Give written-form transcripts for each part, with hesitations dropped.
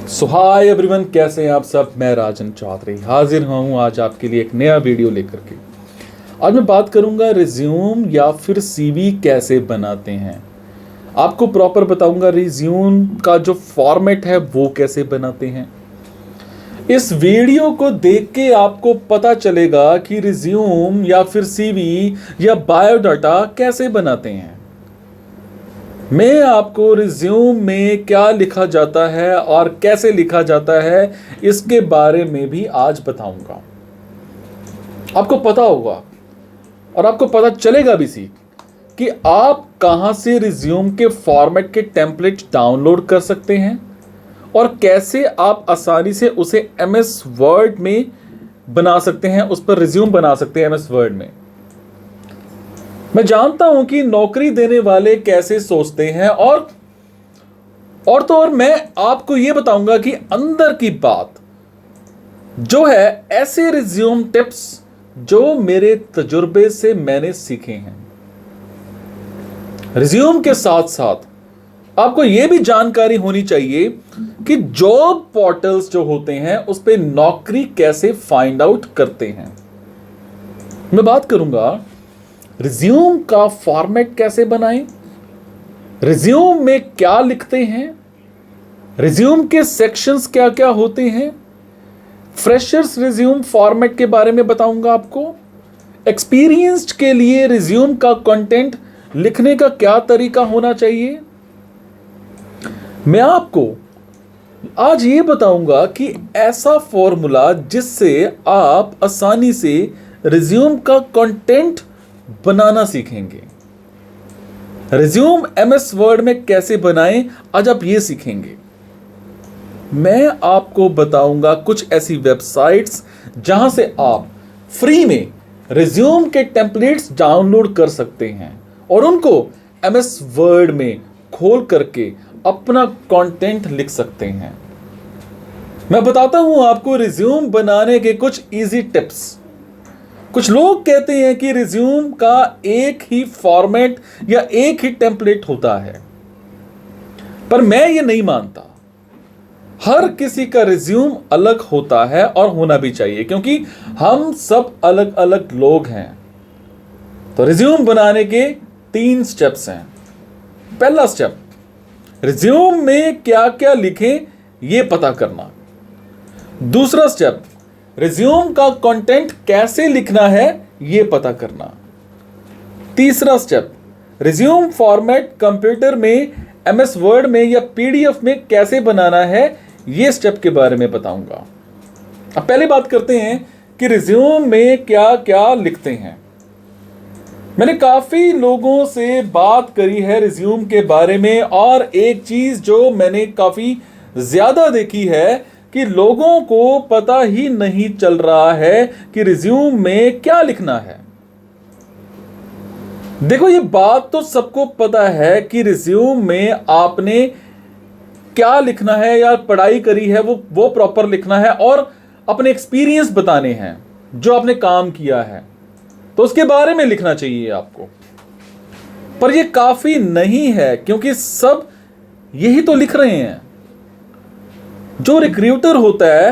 सो hi everyone, कैसे हैं आप सब। मैं राजन चौधरी हाजिर हूँ आज आपके लिए एक नया वीडियो लेकर के। आज मैं बात करूँगा रिज्यूम या फिर सीवी कैसे बनाते हैं। आपको प्रॉपर बताऊँगा रिज्यूम का जो फॉर्मेट है वो कैसे बनाते हैं। इस वीडियो को देख के आपको पता चलेगा कि रिज्यूम या फिर सीवी या बायोडाटा कैसे बनाते हैं। मैं आपको रिज्यूम में क्या लिखा जाता है और कैसे लिखा जाता है इसके बारे में भी आज बताऊंगा। आपको पता होगा और आपको पता चलेगा भी कि आप कहां से रिज्यूम के फॉर्मेट के टेम्पलेट डाउनलोड कर सकते हैं और कैसे आप आसानी से उसे एमएस वर्ड में बना सकते हैं, उस पर रिज्यूम बना सकते हैं एमएस वर्ड में। मैं जानता हूं कि नौकरी देने वाले कैसे सोचते हैं और मैं आपको यह बताऊंगा कि अंदर की बात जो है, ऐसे रिज्यूम टिप्स जो मेरे तजुर्बे से मैंने सीखे हैं। रिज्यूम के साथ साथ आपको यह भी जानकारी होनी चाहिए कि जॉब पोर्टल्स जो होते हैं उस पे नौकरी कैसे फाइंड आउट करते हैं। मैं बात करूंगा रिज्यूम का फॉर्मेट कैसे बनाएं, रिज्यूम में क्या लिखते हैं, रिज्यूम के सेक्शंस क्या क्या होते हैं, फ्रेशर्स रिज्यूम फॉर्मेट के बारे में बताऊंगा आपको। एक्सपीरियंस्ड के लिए रिज्यूम का कंटेंट लिखने का क्या तरीका होना चाहिए। मैं आपको आज ये बताऊंगा कि ऐसा फॉर्मूला जिससे आप आसानी से रिज्यूम का कंटेंट बनाना सीखेंगे। रिज्यूम एमएस वर्ड में कैसे बनाएं, आज आप ये सीखेंगे। मैं आपको बताऊंगा कुछ ऐसी वेबसाइट्स जहां से आप फ्री में रिज्यूम के टेम्पलेट्स डाउनलोड कर सकते हैं और उनको एमएस वर्ड में खोल करके अपना कंटेंट लिख सकते हैं। मैं बताता हूं आपको रिज्यूम बनाने के कुछ इजी टिप्स। कुछ लोग कहते हैं कि रिज्यूम का एक ही फॉर्मेट या एक ही टेम्पलेट होता है, पर मैं ये नहीं मानता। हर किसी का रिज्यूम अलग होता है और होना भी चाहिए, क्योंकि हम सब अलग अलग लोग हैं। तो रिज्यूम बनाने के 3 स्टेप्स हैं। पहला स्टेप, रिज्यूम में क्या क्या लिखें ये पता करना। दूसरा स्टेप, रिज्यूम का कंटेंट कैसे लिखना है यह पता करना। तीसरा स्टेप, रिज्यूम फॉर्मेट कंप्यूटर में एमएस वर्ड में या पीडीएफ में कैसे बनाना है, यह स्टेप के बारे में बताऊंगा। अब पहले बात करते हैं कि रिज्यूम में क्या क्या लिखते हैं। मैंने काफी लोगों से बात करी है रिज्यूम के बारे में, और एक चीज जो मैंने काफी ज्यादा देखी है कि लोगों को पता ही नहीं चल रहा है कि रिज्यूम में क्या लिखना है। देखो, ये बात तो सबको पता है कि रिज्यूम में आपने क्या लिखना है या पढ़ाई करी है वो प्रॉपर लिखना है और अपने एक्सपीरियंस बताने हैं जो आपने काम किया है, तो उसके बारे में लिखना चाहिए आपको। पर ये काफी नहीं है, क्योंकि सब यही तो लिख रहे हैं। जो रिक्रूटर होता है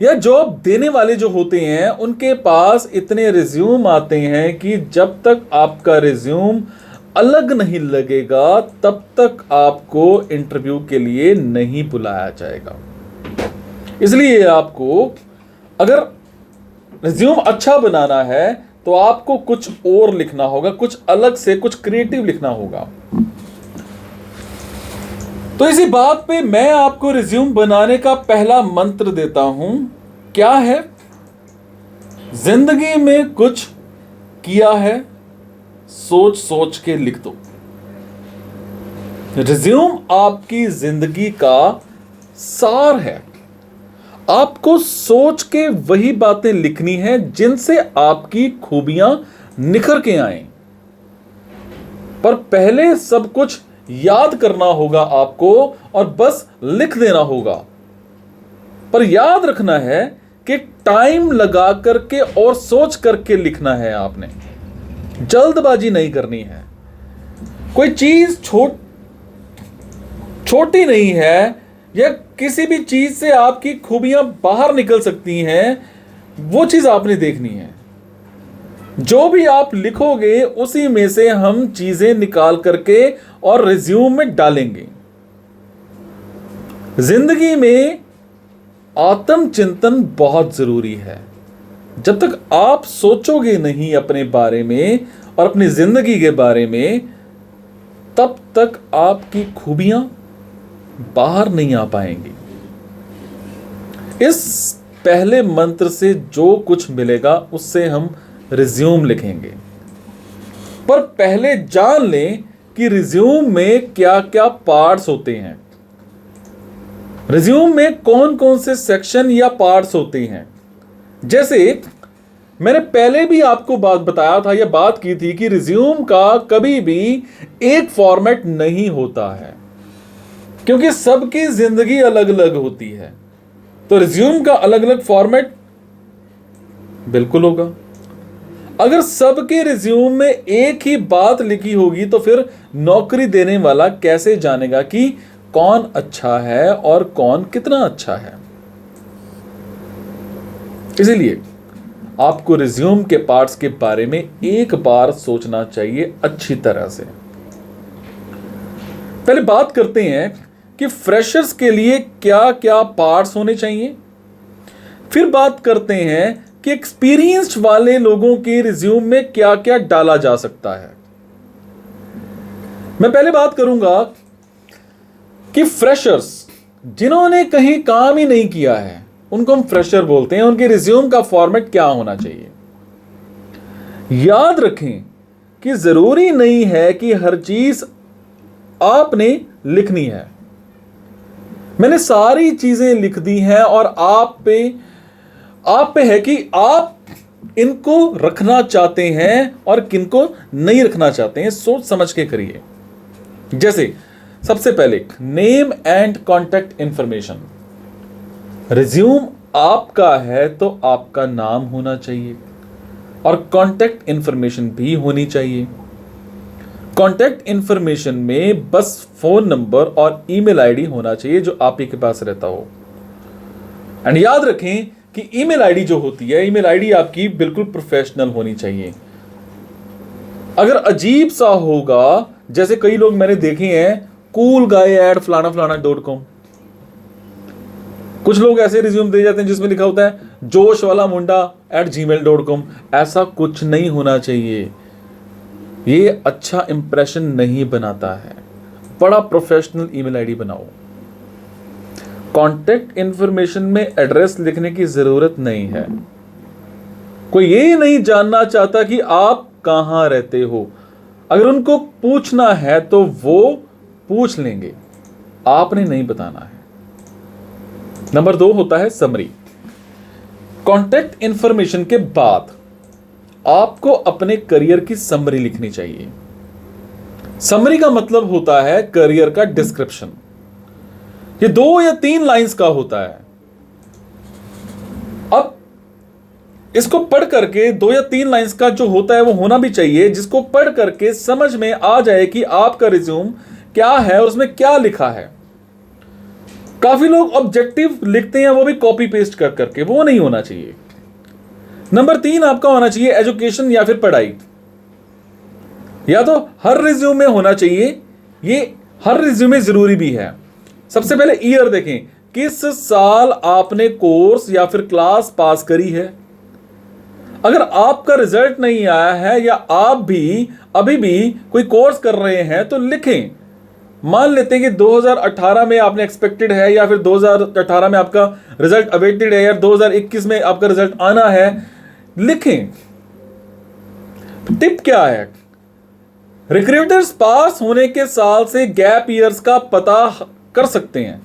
या जॉब देने वाले जो होते हैं, उनके पास इतने रिज्यूम आते हैं कि जब तक आपका रिज्यूम अलग नहीं लगेगा तब तक आपको इंटरव्यू के लिए नहीं बुलाया जाएगा। इसलिए आपको अगर रिज्यूम अच्छा बनाना है तो आपको कुछ और लिखना होगा, कुछ अलग से, कुछ क्रिएटिव लिखना होगा। तो इसी बात पे मैं आपको रिज्यूम बनाने का पहला मंत्र देता हूं। क्या है? जिंदगी में कुछ किया है, सोच सोच के लिख दो। रिज्यूम आपकी जिंदगी का सार है। आपको सोच के वही बातें लिखनी है जिनसे आपकी खूबियां निखर के आए। पर पहले सब कुछ याद करना होगा आपको और बस लिख देना होगा। पर याद रखना है कि टाइम लगा करके और सोच करके लिखना है आपने। जल्दबाजी नहीं करनी है। कोई चीज छोटी नहीं है या किसी भी चीज से आपकी खूबियां बाहर निकल सकती हैं, वो चीज आपने देखनी है। जो भी आप लिखोगे उसी में से हम चीजें निकाल करके और रिज्यूम में डालेंगे। जिंदगी में आत्मचिंतन बहुत जरूरी है। जब तक आप सोचोगे नहीं अपने बारे में और अपनी जिंदगी के बारे में, तब तक आपकी खूबियां बाहर नहीं आ पाएंगी। इस पहले मंत्र से जो कुछ मिलेगा उससे हम रिज्यूम लिखेंगे। पर पहले जान लें कि रिज्यूम में क्या क्या पार्ट्स होते हैं। रिज्यूम में कौन कौन से सेक्शन या पार्ट्स होते हैं। जैसे मैंने पहले भी आपको बात बताया था या बात की थी कि रिज्यूम का कभी भी एक फॉर्मेट नहीं होता है, क्योंकि सबकी जिंदगी अलग अलग होती है। तो रिज्यूम का अलग अलग फॉर्मेट बिल्कुल होगा। अगर सबके रिज्यूम में एक ही बात लिखी होगी तो फिर नौकरी देने वाला कैसे जानेगा कि कौन अच्छा है और कौन कितना अच्छा है। इसीलिए आपको रिज्यूम के पार्ट्स के बारे में एक बार सोचना चाहिए अच्छी तरह से। पहले बात करते हैं कि फ्रेशर्स के लिए क्या क्या पार्ट्स होने चाहिए। फिर बात करते हैं कि एक्सपीरियंस्ड वाले लोगों के रिज्यूम में क्या क्या डाला जा सकता है। मैं पहले बात करूंगा कि फ्रेशर्स, जिन्होंने कहीं काम ही नहीं किया है, उनको हम फ्रेशर बोलते हैं। उनके रिज्यूम का फॉर्मेट क्या होना चाहिए। याद रखें कि जरूरी नहीं है कि हर चीज आपने लिखनी है। मैंने सारी चीजें लिख दी हैं और आप पे है कि आप इनको रखना चाहते हैं और किनको नहीं रखना चाहते हैं। सोच समझ के करिए। जैसे सबसे पहले name and contact information. Resume आपका है तो आपका नाम होना चाहिए और कॉन्टैक्ट इंफॉर्मेशन भी होनी चाहिए। कॉन्टैक्ट इंफॉर्मेशन में बस फोन नंबर और ईमेल आईडी होना चाहिए जो आप ही के पास रहता हो। एंड याद रखें कि ईमेल आईडी जो होती है, ईमेल आईडी आपकी बिल्कुल प्रोफेशनल होनी चाहिए। अगर अजीब सा होगा, जैसे कई लोग मैंने देखे हैं, कूल गाय एट फलाना फलाना .com, कुछ लोग ऐसे रिज्यूम दे जाते हैं जिसमें लिखा होता है जोश वाला मुंडा @gmail.com। ऐसा कुछ नहीं होना चाहिए। ये अच्छा इंप्रेशन नहीं बनाता है। बड़ा प्रोफेशनल ईमेल आईडी बनाओ। कॉन्टैक्ट इंफॉर्मेशन में एड्रेस लिखने की जरूरत नहीं है। कोई ये नहीं जानना चाहता कि आप कहां रहते हो। अगर उनको पूछना है तो वो पूछ लेंगे, आपने नहीं बताना है। नंबर 2 होता है समरी। कॉन्टैक्ट इंफॉर्मेशन के बाद आपको अपने करियर की समरी लिखनी चाहिए। समरी का मतलब होता है करियर का डिस्क्रिप्शन। ये 2 या 3 लाइंस का होता है। अब इसको पढ़ करके 2 या 3 लाइंस का जो होता है वो होना भी चाहिए, जिसको पढ़ करके समझ में आ जाए कि आपका रिज्यूम क्या है और उसमें क्या लिखा है। काफी लोग ऑब्जेक्टिव लिखते हैं, वो भी कॉपी पेस्ट कर करके, वो नहीं होना चाहिए। नंबर 3 आपका होना चाहिए एजुकेशन या फिर पढ़ाई। या तो हर रिज्यूम में होना चाहिए, ये हर रिज्यूम में जरूरी भी है। सबसे पहले ईयर देखें, किस साल आपने कोर्स या फिर क्लास पास करी है। अगर आपका रिजल्ट नहीं आया है या आप भी अभी भी कोई कोर्स कर रहे हैं तो लिखें। मान लेते हैं कि 2018 में आपने एक्सपेक्टेड है या फिर 2018 में आपका रिजल्ट अवेटेड है या 2021 में आपका रिजल्ट आना है, लिखें। टिप क्या है, रिक्रूटर्स पास होने के साल से गैप ईयर्स का पता कर सकते हैं।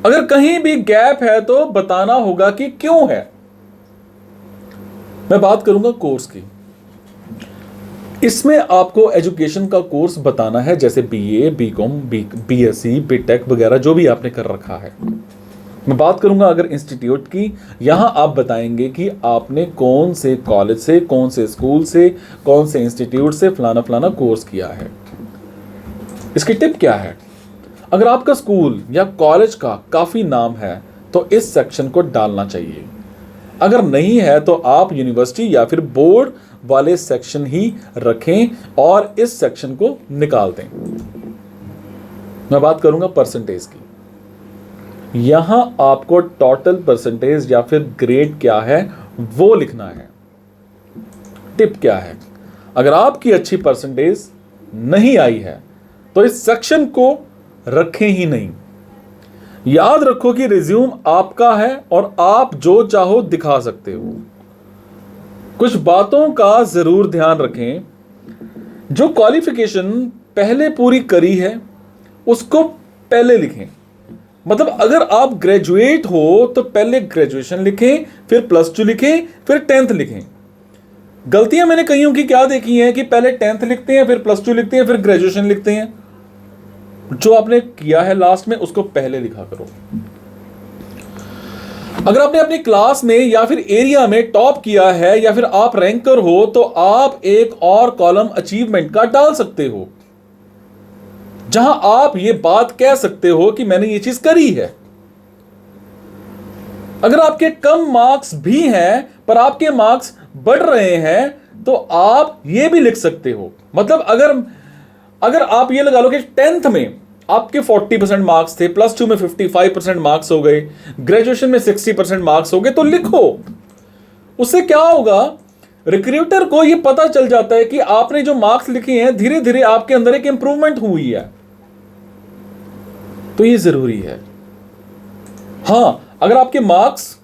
अगर कहीं भी गैप है तो बताना होगा कि क्यों है। मैं बात करूंगा कोर्स की। इसमें आपको एजुकेशन का कोर्स बताना है, जैसे बीए, बीकॉम, बीएससी, बीटेक वगैरह जो भी आपने कर रखा है। मैं बात करूंगा अगर इंस्टीट्यूट की, यहां आप बताएंगे कि आपने कौन से कॉलेज से, कौन से स्कूल से, कौन से इंस्टीट्यूट से फलाना फलाना कोर्स किया है। इसकी टिप क्या है, अगर आपका स्कूल या कॉलेज का काफ़ी नाम है तो इस सेक्शन को डालना चाहिए। अगर नहीं है तो आप यूनिवर्सिटी या फिर बोर्ड वाले सेक्शन ही रखें और इस सेक्शन को निकाल दें। मैं बात करूंगा परसेंटेज की। यहां आपको टोटल परसेंटेज या फिर ग्रेड क्या है वो लिखना है। टिप क्या है, अगर आपकी अच्छी परसेंटेज नहीं आई है तो इस सेक्शन को रखें ही नहीं। याद रखो कि रिज्यूम आपका है और आप जो चाहो दिखा सकते हो। कुछ बातों का जरूर ध्यान रखें। जो क्वालिफिकेशन पहले पूरी करी है उसको पहले लिखें। मतलब अगर आप ग्रेजुएट हो तो पहले ग्रेजुएशन लिखें, फिर +2 लिखें, फिर 10th लिखें। गलतियां मैंने कईयों की क्या देखी हैं कि पहले 10th लिखते हैं, फिर +2 लिखते हैं, फिर ग्रेजुएशन लिखते हैं। जो आपने किया है लास्ट में उसको पहले लिखा करो। अगर आपने अपनी क्लास में या फिर एरिया में टॉप किया है या फिर आप रैंकर हो तो आप एक और कॉलम अचीवमेंट का डाल सकते हो, जहां आप ये बात कह सकते हो कि मैंने ये चीज करी है। अगर आपके कम मार्क्स भी हैं पर आपके मार्क्स बढ़ रहे हैं तो आप ये भी लिख सकते हो। मतलब अगर आप ये लगा लो कि 10th में आपके 40% मार्क्स थे, +2 में 55% मार्क्स हो गए, ग्रेजुएशन में 60% मार्क्स हो गए, तो लिखो। उससे क्या होगा, रिक्रूटर को ये पता चल जाता है कि आपने जो मार्क्स लिखे हैं धीरे धीरे आपके अंदर एक इंप्रूवमेंट हुई है। तो ये जरूरी है। हां, अगर आपके मार्क्स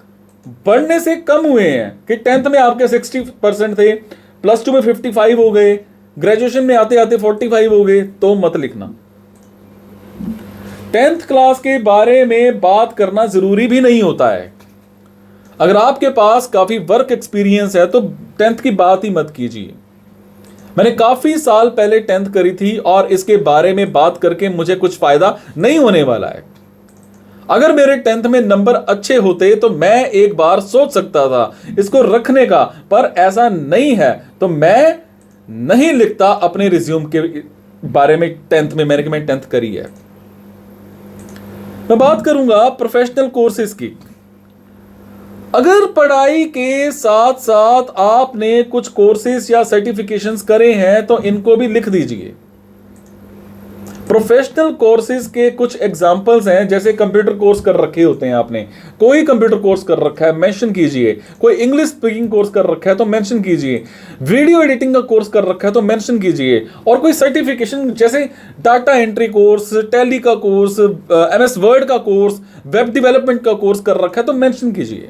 बढ़ने से कम हुए हैं कि 10th में आपके 60% थे, +2 में 55 हो गए, ग्रेजुएशन में आते आते 45 हो गए, तो मत लिखना। 10th क्लास के बारे में बात करना जरूरी भी नहीं होता है। अगर आपके पास काफी वर्क एक्सपीरियंस है तो 10th की बात ही मत कीजिए। मैंने काफी साल पहले 10th करी थी और इसके बारे में बात करके मुझे कुछ फायदा नहीं होने वाला है। अगर मेरे 10th में नंबर अच्छे होते तो मैं एक बार सोच सकता था इसको रखने का, पर ऐसा नहीं है तो मैं नहीं लिखता अपने रिज्यूम के बारे में 10th में मैंने 10th करी है। मैं बात करूंगा प्रोफेशनल कोर्सेज की। अगर पढ़ाई के साथ साथ आपने कुछ कोर्सेज या सर्टिफिकेशंस करे हैं तो इनको भी लिख दीजिए। प्रोफेशनल कोर्सेज के कुछ एग्जांपल्स हैं, जैसे कंप्यूटर कोर्स कर रखे होते हैं आपने, कोई कंप्यूटर कोर्स कर रखा है मेंशन कीजिए, कोई इंग्लिश स्पीकिंग कोर्स कर रखा है तो मेंशन कीजिए, वीडियो एडिटिंग का कोर्स कर रखा है तो मेंशन कीजिए, और कोई सर्टिफिकेशन जैसे डाटा एंट्री कोर्स, टैली का कोर्स, MS वर्ड का कोर्स, वेब डेवलपमेंट का कोर्स कर रखा है तो मेंशन कीजिए।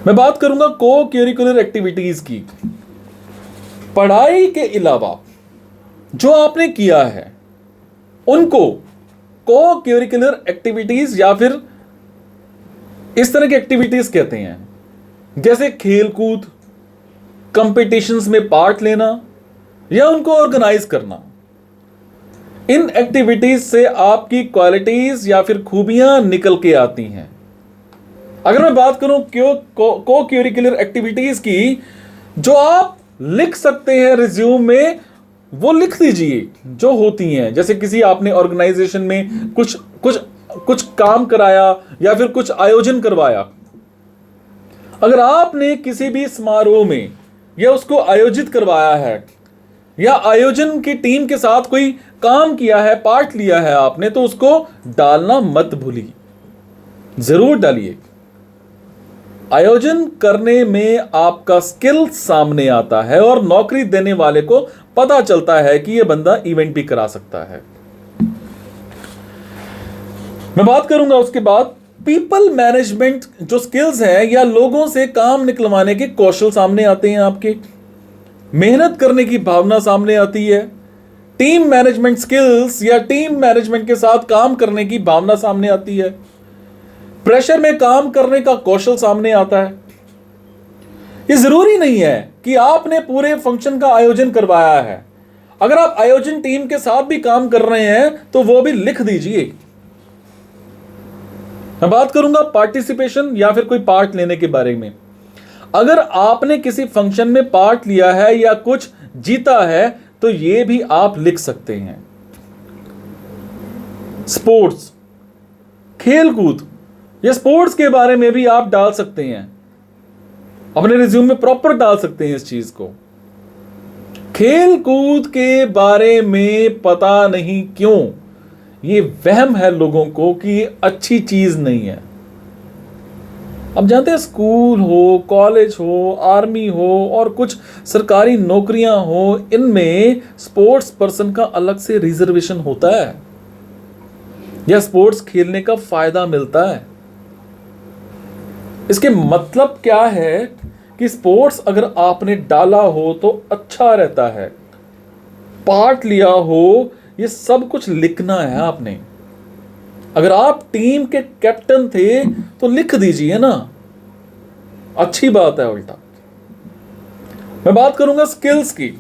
मैं बात करूंगा को करिकुलर एक्टिविटीज की। पढ़ाई के अलावा जो आपने किया है उनको को करिकुलर एक्टिविटीज या फिर इस तरह की एक्टिविटीज कहते हैं, जैसे खेलकूद, कंपटीशंस में पार्ट लेना या उनको ऑर्गेनाइज करना। इन एक्टिविटीज से आपकी क्वालिटीज या फिर खूबियां निकल के आती हैं। अगर मैं बात करूं को करिकुलर एक्टिविटीज की जो आप लिख सकते हैं रिज्यूम में, वो लिख दीजिए जो होती हैं। जैसे किसी आपने ऑर्गेनाइजेशन में कुछ काम कराया या फिर कुछ आयोजन करवाया। अगर आपने किसी भी समारोह में या उसको आयोजित करवाया है या आयोजन की टीम के साथ कोई काम किया है, पार्ट लिया है आपने, तो उसको डालना मत भूलिए, जरूर डालिए। आयोजन करने में आपका स्किल सामने आता है और नौकरी देने वाले को पता चलता है कि यह बंदा इवेंट भी करा सकता है। मैं बात करूंगा उसके बाद पीपल मैनेजमेंट जो स्किल्स हैं या लोगों से काम निकलवाने के कौशल सामने आते हैं आपके, मेहनत करने की भावना सामने आती है, टीम मैनेजमेंट स्किल्स या टीम मैनेजमेंट के साथ काम करने की भावना सामने आती है, प्रेशर में काम करने का कौशल सामने आता है। ये जरूरी नहीं है कि आपने पूरे फंक्शन का आयोजन करवाया है। अगर आप आयोजन टीम के साथ भी काम कर रहे हैं तो वो भी लिख दीजिए। मैं बात करूंगा पार्टिसिपेशन या फिर कोई पार्ट लेने के बारे में। अगर आपने किसी फंक्शन में पार्ट लिया है या कुछ जीता है तो ये भी आप लिख सकते हैं। स्पोर्ट्स, खेल कूद या स्पोर्ट्स के बारे में भी आप डाल सकते हैं, अपने रिज्यूम में प्रॉपर डाल सकते हैं इस चीज को। खेल कूद के बारे में पता नहीं क्यों ये वहम है लोगों को कि ये अच्छी चीज नहीं है। अब जानते हैं, स्कूल हो, कॉलेज हो, आर्मी हो और कुछ सरकारी नौकरियां हो, इनमें स्पोर्ट्स पर्सन का अलग से रिजर्वेशन होता है या स्पोर्ट्स खेलने का फायदा मिलता है। इसके मतलब क्या है कि स्पोर्ट्स अगर आपने डाला हो तो अच्छा रहता है, पार्ट लिया हो, ये सब कुछ लिखना है आपने। अगर आप टीम के कैप्टन थे तो लिख दीजिए ना, अच्छी बात है। उल्टा मैं बात करूंगा स्किल्स की।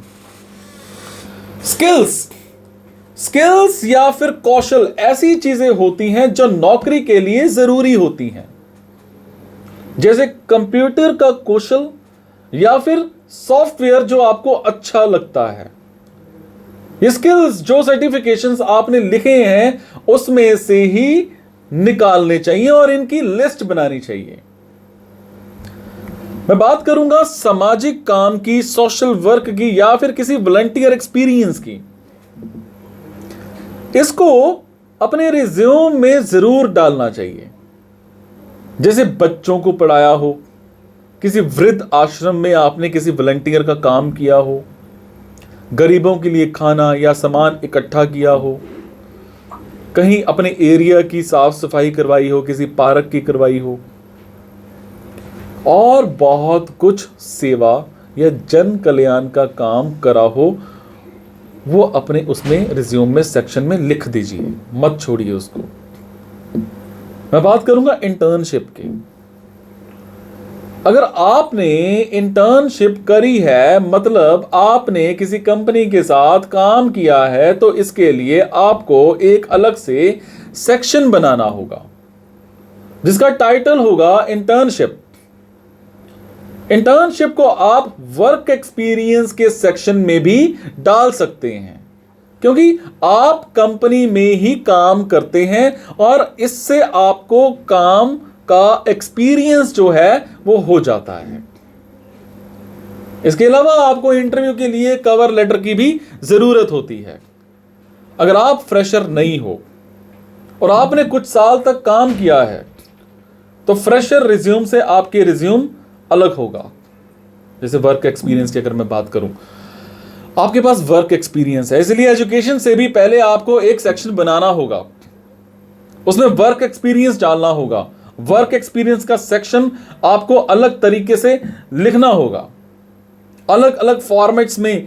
स्किल्स या फिर कौशल ऐसी चीजें होती हैं जो नौकरी के लिए जरूरी होती हैं, जैसे कंप्यूटर का कौशल या फिर सॉफ्टवेयर जो आपको अच्छा लगता है। ये स्किल्स जो सर्टिफिकेशंस आपने लिखे हैं उसमें से ही निकालने चाहिए और इनकी लिस्ट बनानी चाहिए। मैं बात करूंगा सामाजिक काम की, सोशल वर्क की या फिर किसी वॉलंटियर एक्सपीरियंस की। इसको अपने रिज्यूम में जरूर डालना चाहिए। जैसे बच्चों को पढ़ाया हो, किसी वृद्ध आश्रम में आपने किसी वॉलंटियर का काम किया हो, गरीबों के लिए खाना या सामान इकट्ठा किया हो, कहीं अपने एरिया की साफ सफाई करवाई हो, किसी पार्क की करवाई हो, और बहुत कुछ सेवा या जन कल्याण का काम करा हो, वो अपने उसमें रिज्यूम में सेक्शन में लिख दीजिए, मत छोड़िए उसको। मैं बात करूंगा इंटर्नशिप की। अगर आपने इंटर्नशिप करी है, मतलब आपने किसी कंपनी के साथ काम किया है, तो इसके लिए आपको एक अलग से सेक्शन बनाना होगा जिसका टाइटल होगा इंटर्नशिप। इंटर्नशिप को आप वर्क एक्सपीरियंस के सेक्शन में भी डाल सकते हैं, क्योंकि आप कंपनी में ही काम करते हैं और इससे आपको काम का एक्सपीरियंस जो है वो हो जाता है। इसके अलावा आपको इंटरव्यू के लिए कवर लेटर की भी जरूरत होती है। अगर आप फ्रेशर नहीं हो और आपने कुछ साल तक काम किया है तो फ्रेशर रिज्यूम से आपके रिज्यूम अलग होगा। जैसे वर्क एक्सपीरियंस की अगर मैं बात करूं, आपके पास वर्क एक्सपीरियंस है, इसलिए एजुकेशन से भी पहले आपको एक सेक्शन बनाना होगा, उसमें वर्क एक्सपीरियंस डालना होगा। वर्क एक्सपीरियंस का सेक्शन आपको अलग तरीके से लिखना होगा, अलग अलग फॉर्मेट्स में।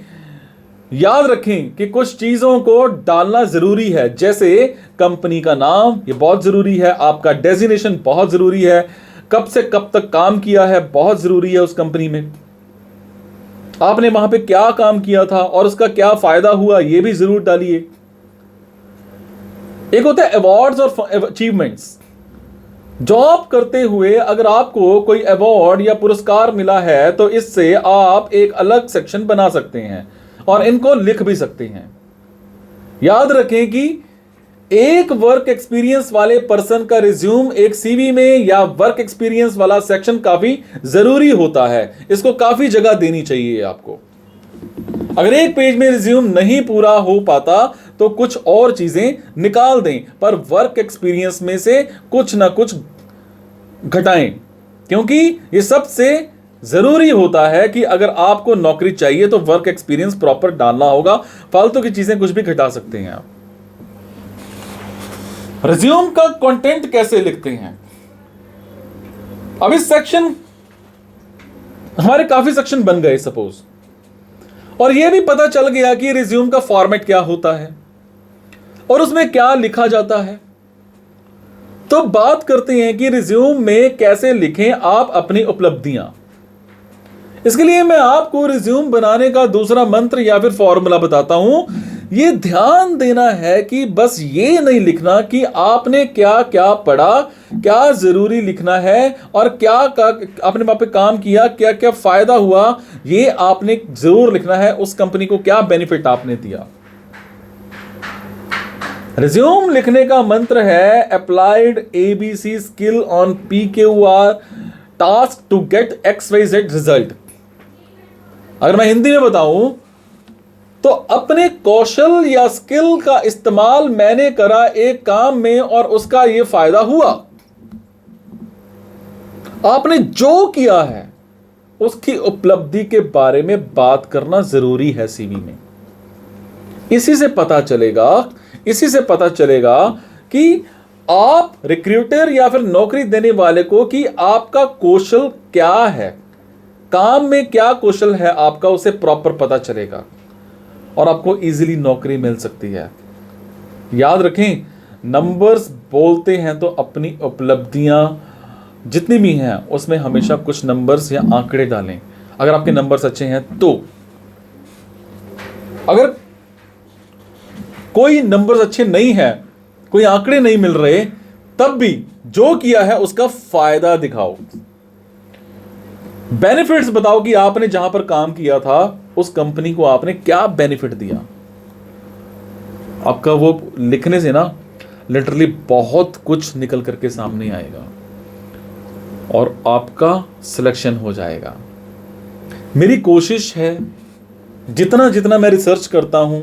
याद रखें कि कुछ चीजों को डालना जरूरी है, जैसे कंपनी का नाम, ये बहुत जरूरी है, आपका डेजिग्नेशन बहुत जरूरी है, कब से कब तक काम किया है बहुत जरूरी है उस कंपनी में, आपने वहां पे क्या काम किया था और उसका क्या फायदा हुआ, ये भी जरूर डालिए। एक होता है अवार्ड्स और अचीवमेंट्स। जॉब करते हुए अगर आपको कोई अवार्ड या पुरस्कार मिला है तो इससे आप एक अलग सेक्शन बना सकते हैं और इनको लिख भी सकते हैं। याद रखें कि एक वर्क एक्सपीरियंस वाले पर्सन का रिज्यूम एक सीवी में या वर्क एक्सपीरियंस वाला सेक्शन काफी जरूरी होता है, इसको काफी जगह देनी चाहिए आपको। अगर एक पेज में रिज्यूम नहीं पूरा हो पाता तो कुछ और चीजें निकाल दें, पर वर्क एक्सपीरियंस में से कुछ ना कुछ घटाएं, क्योंकि ये सबसे जरूरी होता है कि अगर आपको नौकरी चाहिए तो वर्क एक्सपीरियंस प्रॉपर डालना होगा। फालतू की चीजें कुछ भी घटा सकते हैं आप। रिज्यूम का कंटेंट कैसे लिखते हैं? अब इस सेक्शन, हमारे काफी सेक्शन बन गए सपोज, और यह भी पता चल गया कि रिज्यूम का फॉर्मेट क्या होता है और उसमें क्या लिखा जाता है। तो बात करते हैं कि रिज्यूम में कैसे लिखें आप अपनी उपलब्धियां। इसके लिए मैं आपको रिज्यूम बनाने का दूसरा मंत्र या फिर फॉर्मूला बताता हूं। यह ध्यान देना है कि बस ये नहीं लिखना कि आपने क्या क्या पढ़ा, क्या जरूरी लिखना है और क्या आपने वहां पे काम किया, क्या क्या फायदा हुआ, ये आपने जरूर लिखना है। उस कंपनी को क्या बेनिफिट आपने दिया। रिज्यूम लिखने का मंत्र है applied ABC skill on PQR task to get XYZ result. अगर मैं हिंदी में बताऊं तो अपने कौशल या स्किल का इस्तेमाल मैंने करा एक काम में और उसका यह फायदा हुआ। आपने जो किया है उसकी उपलब्धि के बारे में बात करना जरूरी है सीवी में। इसी से पता चलेगा कि आप रिक्रूटर या फिर नौकरी देने वाले को कि आपका कौशल क्या है, काम में क्या कौशल है आपका, उसे प्रॉपर पता चलेगा और आपको इजीली नौकरी मिल सकती है। याद रखें, नंबर्स बोलते हैं तो अपनी उपलब्धियां जितनी भी हैं उसमें हमेशा कुछ नंबर्स या आंकड़े डालें। अगर आपके नंबर्स अच्छे हैं तो, अगर कोई नंबर्स अच्छे नहीं है, कोई आंकड़े नहीं मिल रहे, तब भी जो किया है उसका फायदा दिखाओ। बेनिफिट्स बताओ कि आपने जहां पर काम किया था उस कंपनी को आपने क्या बेनिफिट दिया। आपका वो लिखने से ना लिटरली बहुत कुछ निकल करके सामने आएगा और आपका सिलेक्शन हो जाएगा। मेरी कोशिश है, जितना मैं रिसर्च करता हूं,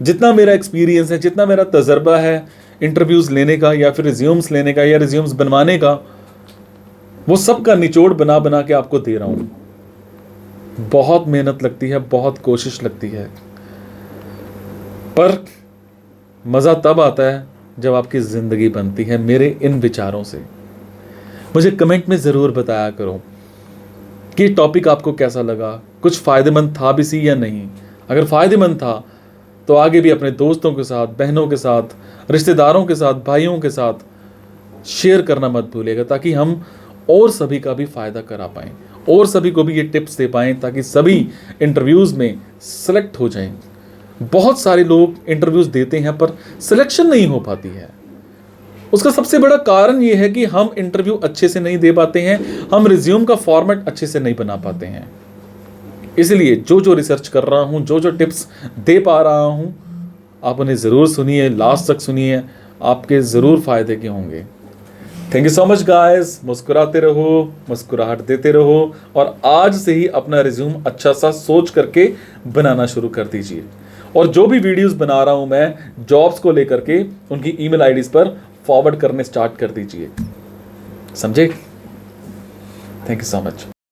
जितना मेरा एक्सपीरियंस है, जितना मेरा तजर्बा है इंटरव्यूज लेने का या फिर रिज्यूम्स लेने का या रिज्यूम्स बनवाने का, वो सब का निचोड़ बना बना के आपको दे रहा हूं। बहुत मेहनत लगती है, बहुत कोशिश लगती है, पर मज़ा तब आता है जब आपकी ज़िंदगी बनती है मेरे इन विचारों से। मुझे कमेंट में ज़रूर बताया करो कि टॉपिक आपको कैसा लगा, कुछ फ़ायदेमंद था भी सी या नहीं। अगर फ़ायदेमंद था तो आगे भी अपने दोस्तों के साथ, बहनों के साथ, रिश्तेदारों के साथ, भाइयों के साथ शेयर करना मत भूलिएगा, ताकि हम और सभी का भी फ़ायदा करा पाएँ और सभी को भी ये टिप्स दे पाएँ, ताकि सभी इंटरव्यूज़ में सेलेक्ट हो जाएं। बहुत सारे लोग इंटरव्यूज़ देते हैं पर सिलेक्शन नहीं हो पाती है। उसका सबसे बड़ा कारण ये है कि हम इंटरव्यू अच्छे से नहीं दे पाते हैं, हम रिज्यूम का फॉर्मेट अच्छे से नहीं बना पाते हैं। इसलिए जो रिसर्च कर रहा हूँ, जो टिप्स दे पा रहा हूँ, आप उन्हें ज़रूर सुनिए, लास्ट तक सुनिए, आपके ज़रूर फ़ायदे के होंगे। Thank you so much guys. मुस्कुराते रहो, मुस्कुराहट देते रहो और आज से ही अपना रिज्यूम अच्छा सा सोच करके बनाना शुरू कर दीजिए। और जो भी वीडियोस बना रहा हूँ मैं जॉब्स को लेकर के, उनकी ईमेल आईडीज़ पर फॉरवर्ड करने स्टार्ट कर दीजिए। समझे? Thank you so much.